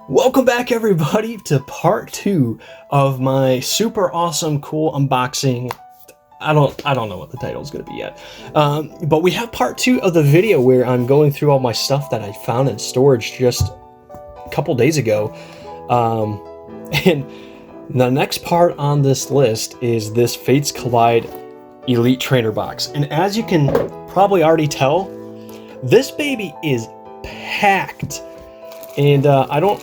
Welcome back, everybody, to part 2 of my super awesome, cool unboxing. I don't know what the title is going to be yet, but we have part 2 of the video where I'm going through all my stuff that I found in storage just a couple days ago, and the next part on this list is this Fates Collide Elite Trainer box, and as you can probably already tell, this baby is packed. And I don't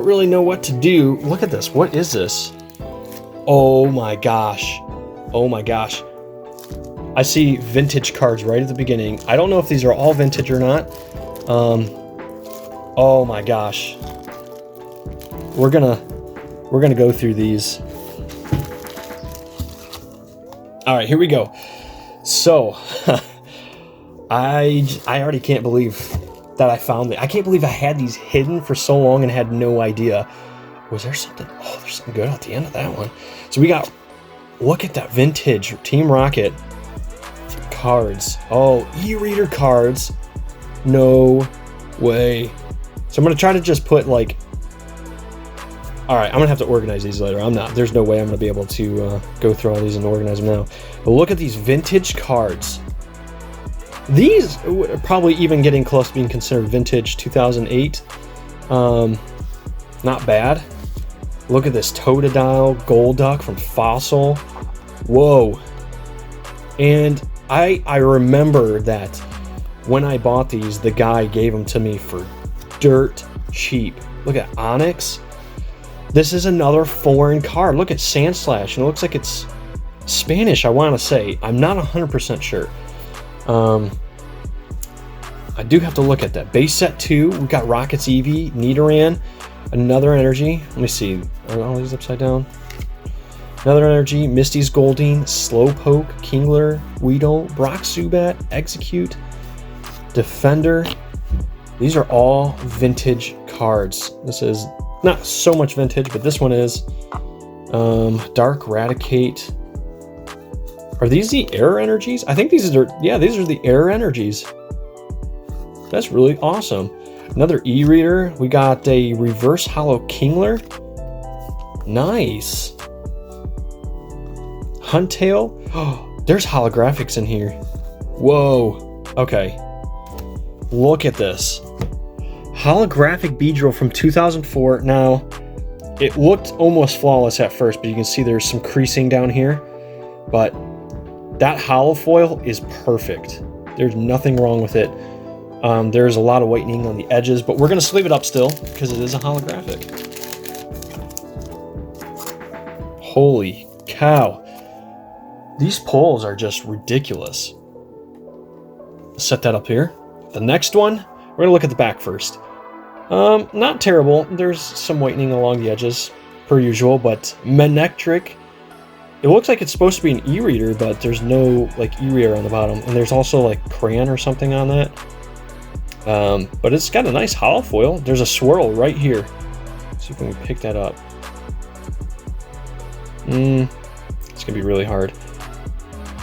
really know what to do. Look at this. What is this? Oh my gosh. Oh my gosh. I see vintage cards right at the beginning. I don't know if these are all vintage or not. Oh my gosh. We're gonna go through these. All right, here we go. So, I already can't believe that I found it. I can't believe I had these hidden for so long and had no idea. Was there something? Oh, there's something good at the end of that one. So we got, look at that vintage Team Rocket cards. Oh, e-reader cards. No way. So I'm going to try to just put like, all right, I'm going to have to organize these later. I'm not. There's no way I'm going to be able to go through all these and organize them now. But look at these vintage cards. These are probably even getting close to being considered vintage 2008. Not bad. Look at this Totodile Golduck from Fossil. Whoa. And I remember that when I bought these, the guy gave them to me for dirt cheap. Look at Onyx. This is another foreign card. Look at Sandslash, and it looks like it's Spanish, I want to say. I'm not 100% sure. I do have to look at that. Base set 2, we got Rockets Eevee, Nidoran, another energy. Let me see. Are all these upside down? Another energy, Misty's Goldeen, Slowpoke, Kingler, Weedle, Brock Zubat, Execute, Defender. These are all vintage cards. This is not so much vintage, but this one is. Dark Raticate. Are these the air energies? I think these are, yeah, these are the air energies. That's really awesome. Another e-reader. We got a reverse hollow Kingler. Nice. Huntail. Oh, there's holographics in here. Whoa. Okay. Look at this. Holographic Beedrill from 2004. Now, it looked almost flawless at first, but you can see there's some creasing down here. But that hollow foil is perfect. There's nothing wrong with it. There's a lot of whitening on the edges, but we're going to sleeve it up still because it is a holographic. Holy cow. These pulls are just ridiculous. Set that up here. The next one, we're going to look at the back first. Not terrible. There's some whitening along the edges, per usual, but Manectric. It looks like it's supposed to be an e-reader, but there's no like e-reader on the bottom. And there's also like crayon or something on that. But it's got a nice hollow foil. There's a swirl right here. Let's see if we can pick that up. It's gonna be really hard.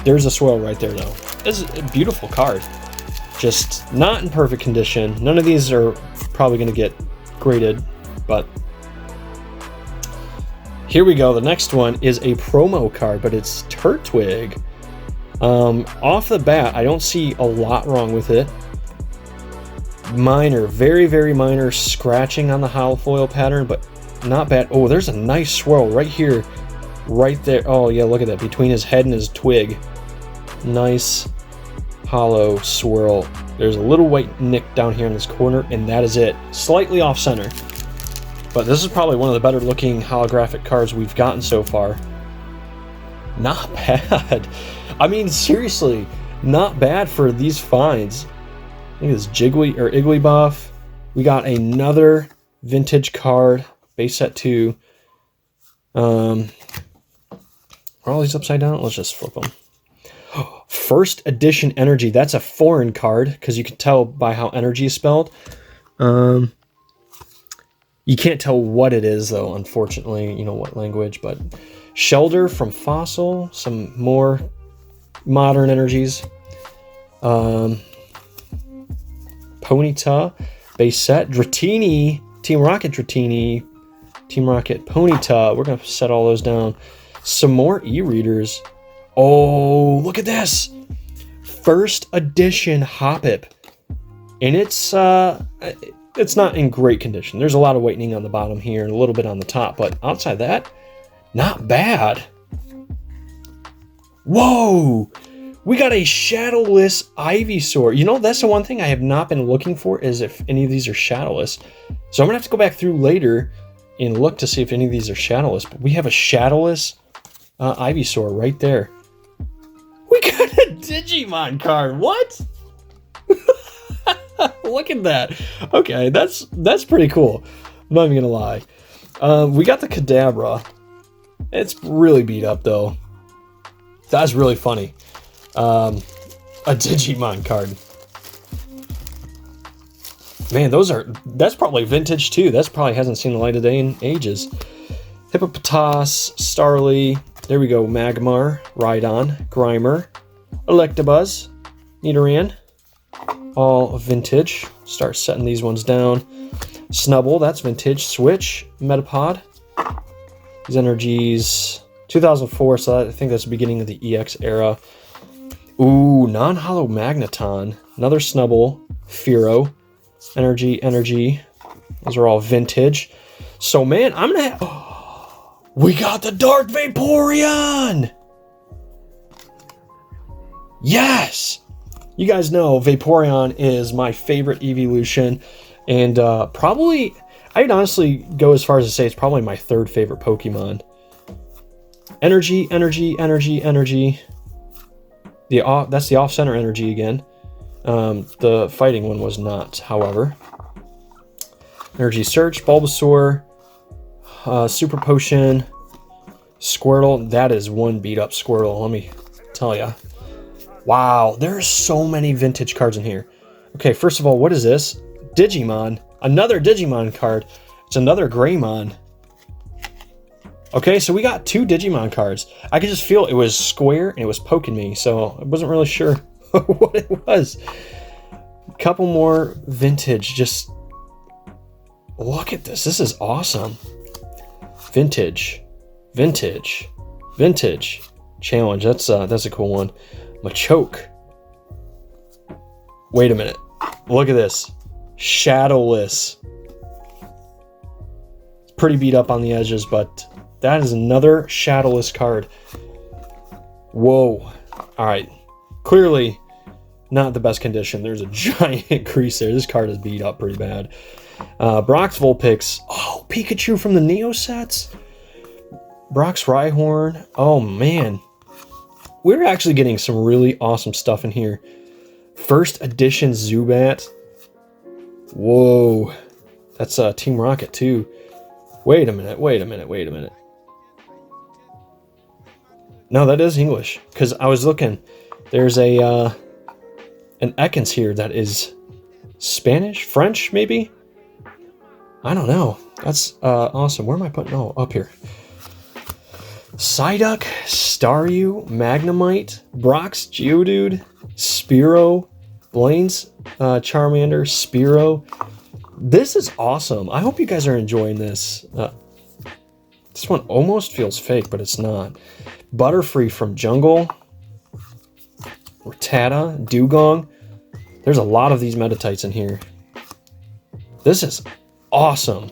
There's a swirl right there though. This is a beautiful card. Just not in perfect condition. None of these are probably gonna get graded, but here we go. The next one is a promo card, but it's Turtwig. Off the bat, I don't see a lot wrong with it. Minor, very, very minor scratching on the hollow foil pattern, but not bad. Oh, there's a nice swirl right here, right there. Oh yeah, look at that, between his head and his twig. Nice hollow swirl. There's a little white nick down here in this corner, and that is it. Slightly off center. But this is probably one of the better looking holographic cards we've gotten so far. Not bad. I mean, seriously, not bad for these finds. I think it's Igglybuff. We got another vintage card, base set 2. Are all these upside down? Let's just flip them. First edition energy. That's a foreign card because you can tell by how energy is spelled. You can't tell what it is though, unfortunately, you know what language, but Shelter from Fossil, some more modern energies. Ponyta, base set. Dratini Team Rocket Dratini, Team Rocket Ponyta. We're going to set all those down. Some more e-readers. Oh, look at this. First edition Hoppip. And it's not in great condition. There's a lot of whitening on the bottom here and a little bit on the top, but outside that, not bad. Whoa! We got a shadowless Ivysaur. You know, that's the one thing I have not been looking for, is if any of these are shadowless. So I'm going to have to go back through later and look to see if any of these are shadowless. But we have a shadowless Ivysaur right there. We got a Digimon card. What? Look at that. Okay, that's pretty cool. I'm not even going to lie. We got the Kadabra. It's really beat up, though. That's really funny. A Digimon card. Man, that's probably vintage too. That's probably hasn't seen the light of day in ages. Hippopotas, Starly, there we go, Magmar, Rhydon, Grimer, Electabuzz, Nidoran, all vintage. Start setting these ones down. Snubble, that's vintage. Switch, Metapod. These energies, 2004, so I think that's the beginning of the EX era. Ooh, non-hollow Magneton, another Snubble, Fearow, Energy. Those are all vintage. So, man, I'm gonna have... We got the Dark Vaporeon! Yes! You guys know Vaporeon is my favorite evolution, and probably, I'd honestly go as far as to say it's probably my third favorite Pokemon. Energy. That's the off-center energy again. The fighting one was not, however. Energy Search, Bulbasaur, Super Potion, Squirtle. That is one beat-up Squirtle, let me tell ya. Wow, there's so many vintage cards in here. Okay, first of all, what is this? Digimon. Another Digimon card. It's another Greymon. Okay, so we got two Digimon cards. I could just feel it was square and it was poking me, so I wasn't really sure what it was. A couple more vintage. Just look at this. This is awesome. Vintage. Challenge. That's a cool one. Machoke. Wait a minute. Look at this. Shadowless. It's pretty beat up on the edges, but that is another shadowless card. Whoa. Alright. Clearly not the best condition. There's a giant crease there. This card is beat up pretty bad. Brock's Vulpix. Oh, Pikachu from the Neo sets. Brock's Rhyhorn. Oh, man. We're actually getting some really awesome stuff in here. First edition Zubat. Whoa. That's Team Rocket, too. Wait a minute. No, that is English. Because I was looking. There's an Ekans here that is Spanish? French, maybe? I don't know. That's awesome. Where am I putting? Oh, up here. Psyduck, Staryu, Magnemite, Brock's Geodude, Spearow, Blaine's Charmander, Spearow. This is awesome. I hope you guys are enjoying this. This one almost feels fake, but it's not. Butterfree from Jungle, Rattata, Dugong. There's a lot of these Metatytes in here. This is awesome.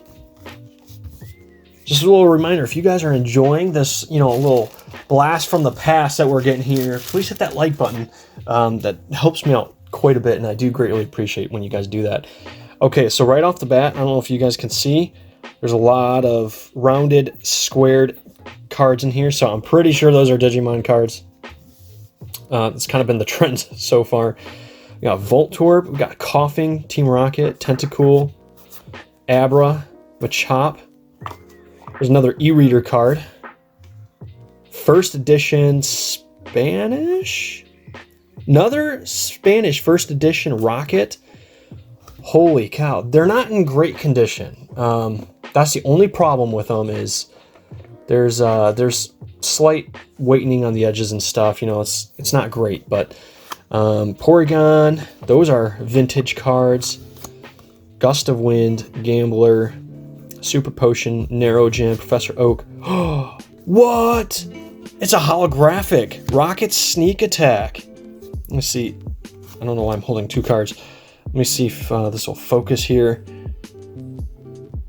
Just a little reminder, if you guys are enjoying this, a little blast from the past that we're getting here, please hit that like button. That helps me out quite a bit, and I do greatly appreciate when you guys do that. Okay, so right off the bat, I don't know if you guys can see, there's a lot of rounded, squared cards in here, so I'm pretty sure those are Digimon cards. It's kind of been the trend so far. We got Voltorb, we got Coughing, Team Rocket, Tentacool, Abra, Machop. There's another e-reader card. First edition Spanish? Another Spanish first edition Rocket. Holy cow. They're not in great condition. That's the only problem with them is there's slight whitening on the edges and stuff. It's not great, but Porygon, those are vintage cards. Gust of Wind, Gambler, Super Potion, Narrow Gem, Professor Oak. What? It's a holographic. Rocket Sneak Attack. Let me see. I don't know why I'm holding 2 cards. Let me see if this will focus here.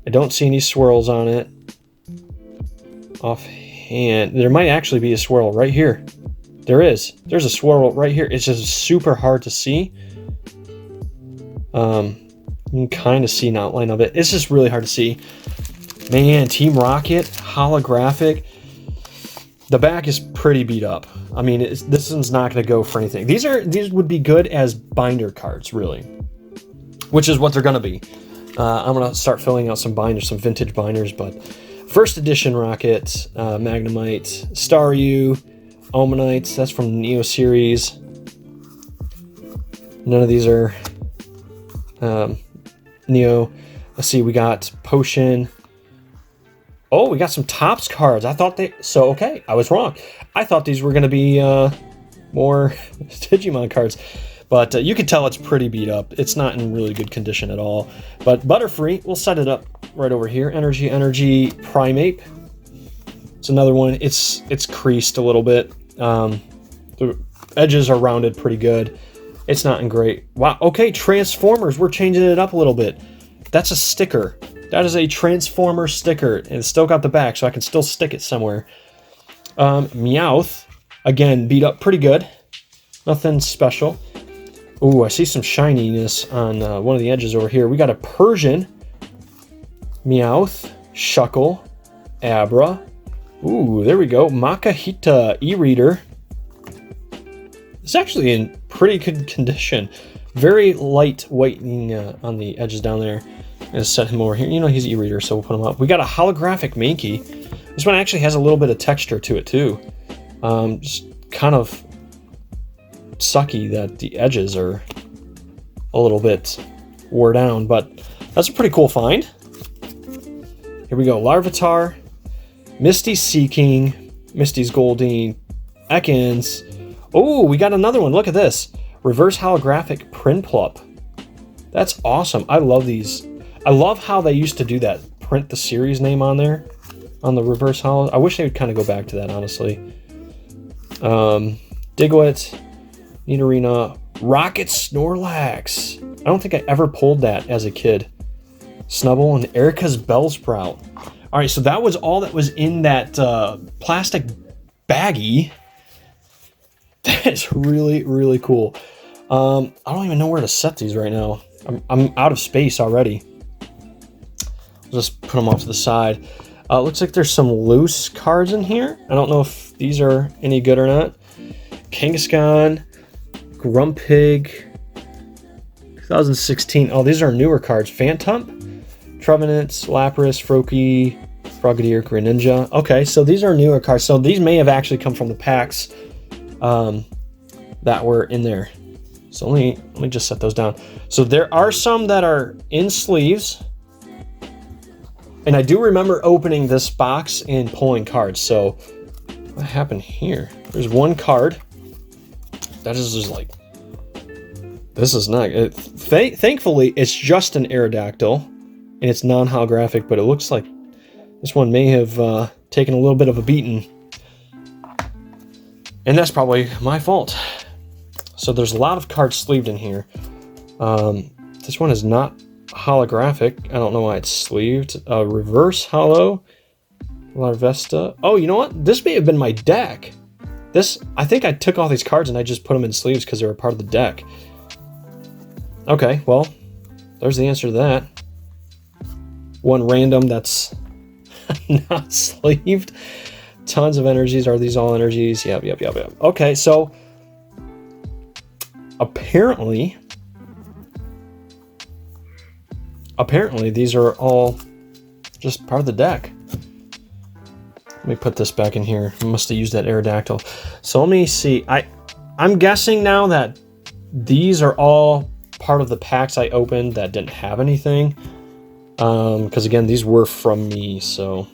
I don't see any swirls on it. Offhand. There might actually be a swirl right here. There is. There's a swirl right here. It's just super hard to see. You can kind of see an outline of it. It's just really hard to see. Man, Team Rocket, holographic. The back is pretty beat up. I mean, this one's not going to go for anything. These would be good as binder cards, really, which is what they're going to be. I'm going to start filling out some binders, some vintage binders. But first edition Rocket, Magnemite, Staryu, Omanyte. That's from the Neo series. None of these are Neo. Let's see, we got Potion. Oh, we got some Topps cards. I thought okay, I was wrong. I thought these were going to be more Digimon cards. But you can tell it's pretty beat up. It's not in really good condition at all. But Butterfree, we'll set it up right over here. Energy, Primeape. It's another one. It's creased a little bit. The edges are rounded pretty good. It's not in great. Wow, okay, Transformers. We're changing it up a little bit. That's a sticker. That is a Transformer sticker. And it's still got the back, so I can still stick it somewhere. Meowth. Again, beat up pretty good. Nothing special. Ooh, I see some shininess on one of the edges over here. We got a Persian. Meowth. Shuckle. Abra. Ooh, there we go. Makahita e-reader. It's actually in pretty good condition. Very light whitening on the edges down there. I'm going to set him over here. You know, he's e-reader, so we'll put him up. We got a holographic Mankey. This one actually has a little bit of texture to it, too. Just kind of sucky that the edges are a little bit wore down, but that's a pretty cool find. Here we go. Larvitar, Misty Seeking, Misty's Goldeen, Ekans. Oh, we got another one. Look at this. Reverse holographic Prinplup. That's awesome. I love these. I love how they used to do that. Print the series name on there. On the reverse holo. I wish they would kind of go back to that, honestly. Diglett. Nidorina. Rocket Snorlax. I don't think I ever pulled that as a kid. Snubble and Erica's Bellsprout. Alright, so that was all that was in that plastic baggie. That is really, really cool. I don't even know where to set these right now. I'm out of space already. I'll just put them off to the side. Looks like there's some loose cards in here. I don't know if these are any good or not. Kangaskhan, Grumpig, 2016. Oh, these are newer cards. Phantump, Trevenant, Lapras, Froakie, Frogadier, Greninja. Okay, so these are newer cards. So these may have actually come from the packs that were in there. So let me just set those down. So there are some that are in sleeves. And I do remember opening this box and pulling cards. So what happened here? There's one card. That is just like, this is not, thankfully it's just an Aerodactyl. And it's non-holographic, but it looks like this one may have taken a little bit of a beating. And that's probably my fault. So there's a lot of cards sleeved in here. This one is not holographic. I don't know why it's sleeved. Reverse holo. Larvesta. Oh, you know what? This may have been my deck. I think I took all these cards and I just put them in sleeves because they were part of the deck. Okay, well, there's the answer to that. One random that's not sleeved. Tons of energies. Are these all energies? Yep. Okay, so apparently these are all just part of the deck. Let me put this back in here. I must have used that Aerodactyl. So let me see. I'm guessing now that these are all part of the packs I opened that didn't have anything. Because again, these were from me, so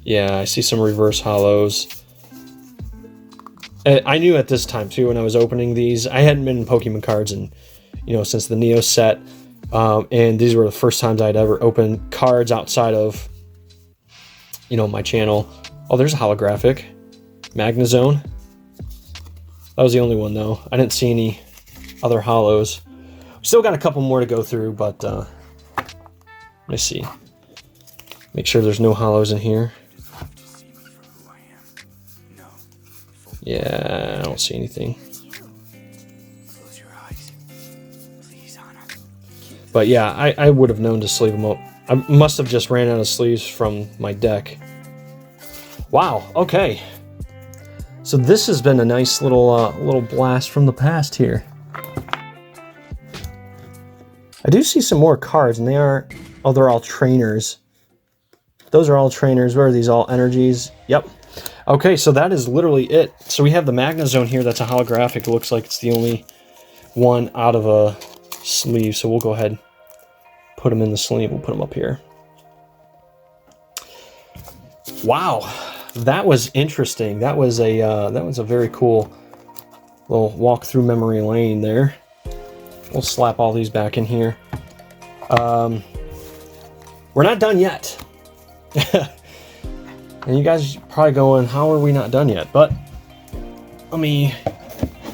yeah, I see some reverse holos. I knew at this time too when I was opening these. I hadn't been in Pokemon cards in you know, since the Neo set. And these were the first times I'd ever opened cards outside of, you know, my channel. Oh, there's a holographic. Magnezone. That was the only one, though. I didn't see any other holos. Still got a couple more to go through, but let me see. Make sure there's no holos in here. Yeah, I don't see anything. But yeah, I would have known to sleeve them up. I must have just ran out of sleeves from my deck. Wow, okay. So this has been a nice little blast from the past here. I do see some more cards, and they are... Oh, they're all trainers. Those are all trainers. What are these, all energies? Yep. Okay, so that is literally it. So we have the Magnezone here. That's a holographic. It looks like it's the only one out of a sleeve. So we'll go ahead and put them in the sleeve. We'll put them up here. Wow, that was interesting. That was a very cool little walk through memory lane there. We'll slap all these back in here. We're not done yet. And you guys are probably going, how are we not done yet? But let me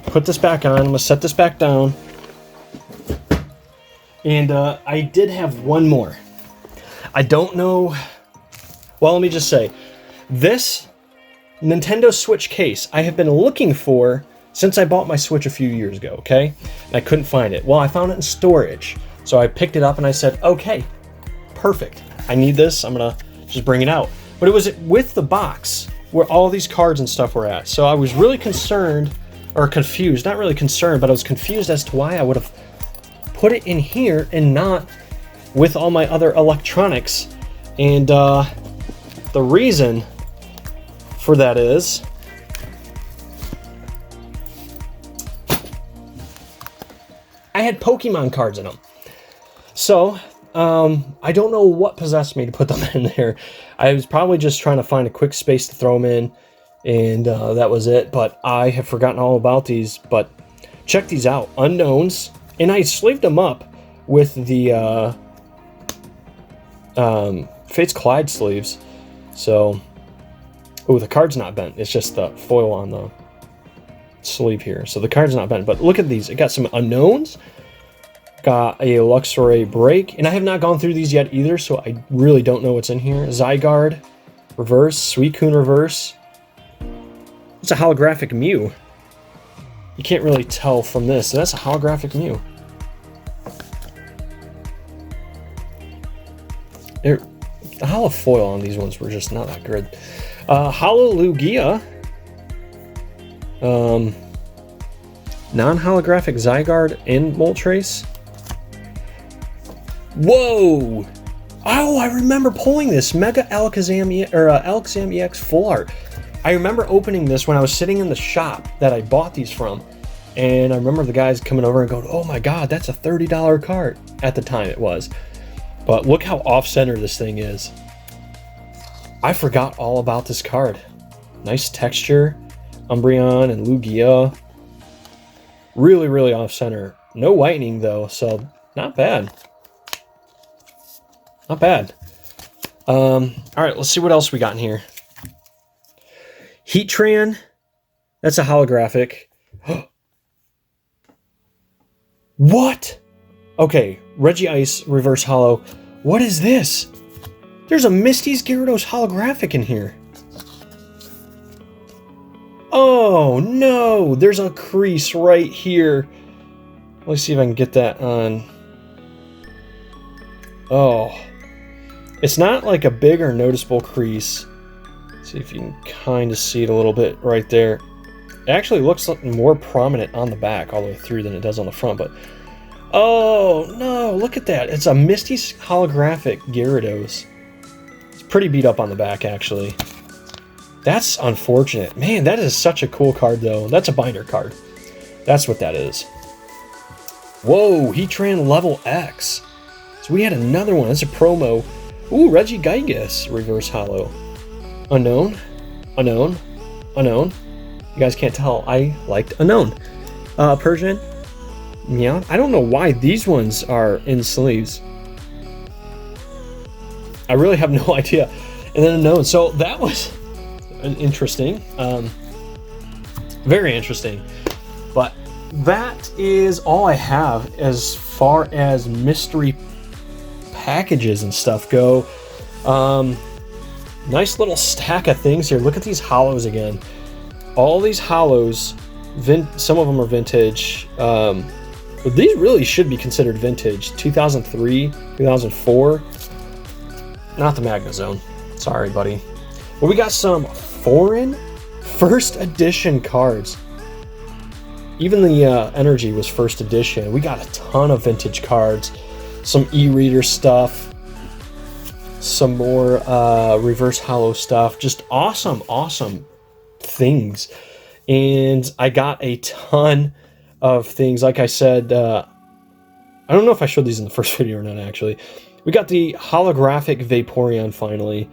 put this back on. I'm going to set this back down. And I did have one more. I don't know. Well, let me just say, this Nintendo Switch case I have been looking for since I bought my Switch a few years ago, okay? And I couldn't find it. Well, I found it in storage. So I picked it up and I said, okay, perfect. I need this. I'm going to just bring it out. But it was with the box where all these cards and stuff were at. So I was really concerned, or confused. Not really concerned, but I was confused as to why I would have put it in here and not with all my other electronics. And the reason for that is I had Pokemon cards in them. So I don't know what possessed me to put them in there. I was probably just trying to find a quick space to throw them in, and that was it. But I have forgotten all about these. But check these out. Unknowns. And I sleeved them up with the Fates Collide sleeves. So, oh, the card's not bent. It's just the foil on the sleeve here. So the card's not bent. But look at these. It got some unknowns. Got a Luxray Break. And I have not gone through these yet either, so I really don't know what's in here. Zygarde Reverse. Suicune Reverse. It's a holographic Mew. You can't really tell from this. That's a holographic Mew. The holo foil on these ones were just not that good. Holo Lugia. Non-holographic Zygarde and Moltres. Whoa! Oh, I remember pulling this. Mega Alakazam, or Alakazam EX Full Art. I remember opening this when I was sitting in the shop that I bought these from. And I remember the guys coming over and going, oh my god, that's a $30 card. At the time it was. But look how off-center this thing is. I forgot all about this card. Nice texture. Umbreon and Lugia. Really, really off-center. No whitening though, so not bad. Not bad. Alright, let's see what else we got in here. Heatran. That's a holographic. What? Okay, Regice Reverse Holo. What is this? There's a Misty's Gyarados holographic in here. Oh no, there's a crease right here. Let's see if I can get that on. Oh, it's not like a big or noticeable crease. Let's see if you can kind of see it a little bit right there. It actually looks more prominent on the back all the way through than it does on the front, but oh no, look at that. It's a Misty's holographic Gyarados. It's pretty beat up on the back actually. That's unfortunate. Man, that is such a cool card though. That's a binder card. That's what that is. Whoa, Heatran level X. So we had another one. That's a promo. Ooh, Regigigas Reverse Holo. Unknown. Unknown. Unknown. You guys can't tell. I liked Unknown. Persian. Yeah, I don't know why these ones are in sleeves. I really have no idea. And then no, so that was an interesting, very interesting. But that is all I have as far as mystery packages and stuff go. Nice little stack of things here. Look at these hollows again. All these hollows, some of them are vintage. But these really should be considered vintage. 2003, 2004. Not the Magnezone. Sorry, buddy. But we got some foreign first edition cards. Even the Energy was first edition. We got a ton of vintage cards. Some e-reader stuff. Some more reverse hollow stuff. Just awesome, awesome things. And I got a ton of things. Like I said, I don't know if I showed these in the first video or not, actually. We got the holographic Vaporeon finally.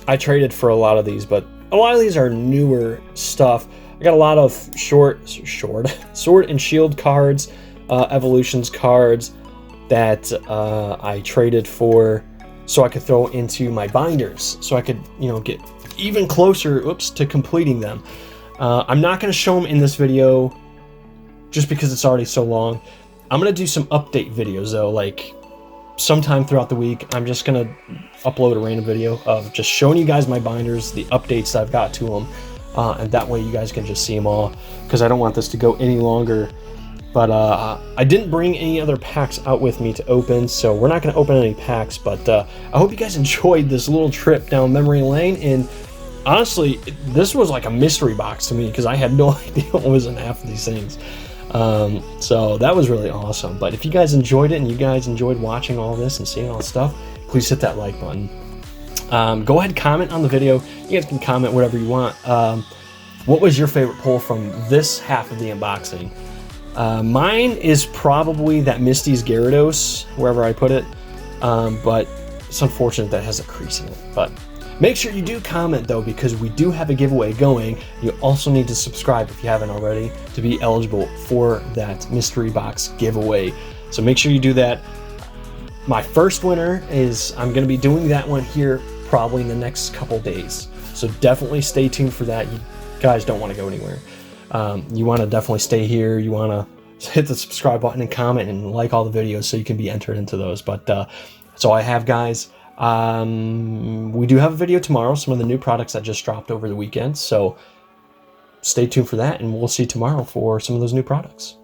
I traded for a lot of these, but a lot of these are newer stuff. I got a lot of Sword and Shield cards, Evolutions cards that I traded for so I could throw into my binders, so I could, you know, get even closer, to completing them. I'm not going to show them in this video just because it's already so long. I'm going to do some update videos though, like sometime throughout the week. I'm just going to upload a random video of just showing you guys my binders, the updates that I've got to them, and that way you guys can just see them all, because I don't want this to go any longer. But I didn't bring any other packs out with me to open, so we're not going to open any packs. But I hope you guys enjoyed this little trip down memory lane. And honestly, this was like a mystery box to me, because I had no idea what was in half of these things. So that was really awesome. But if you guys enjoyed it and you guys enjoyed watching all this and seeing all this stuff, please hit that like button. Go ahead, comment on the video. You guys can comment whatever you want. What was your favorite pull from this half of the unboxing? Mine is probably that Misty's Gyarados, wherever I put it. But it's unfortunate that it has a crease in it. But make sure you do comment though, because we do have a giveaway going. You also need to subscribe if you haven't already to be eligible for that mystery box giveaway. So make sure you do that. My first winner is, I'm going to be doing that one here probably in the next couple days. So definitely stay tuned for that. You guys don't want to go anywhere. You want to definitely stay here. You want to hit the subscribe button and comment and like all the videos so you can be entered into those. But that's all I have, guys. We do have a video tomorrow, some of the new products that just dropped over the weekend, so stay tuned for that, and we'll see you tomorrow for some of those new products.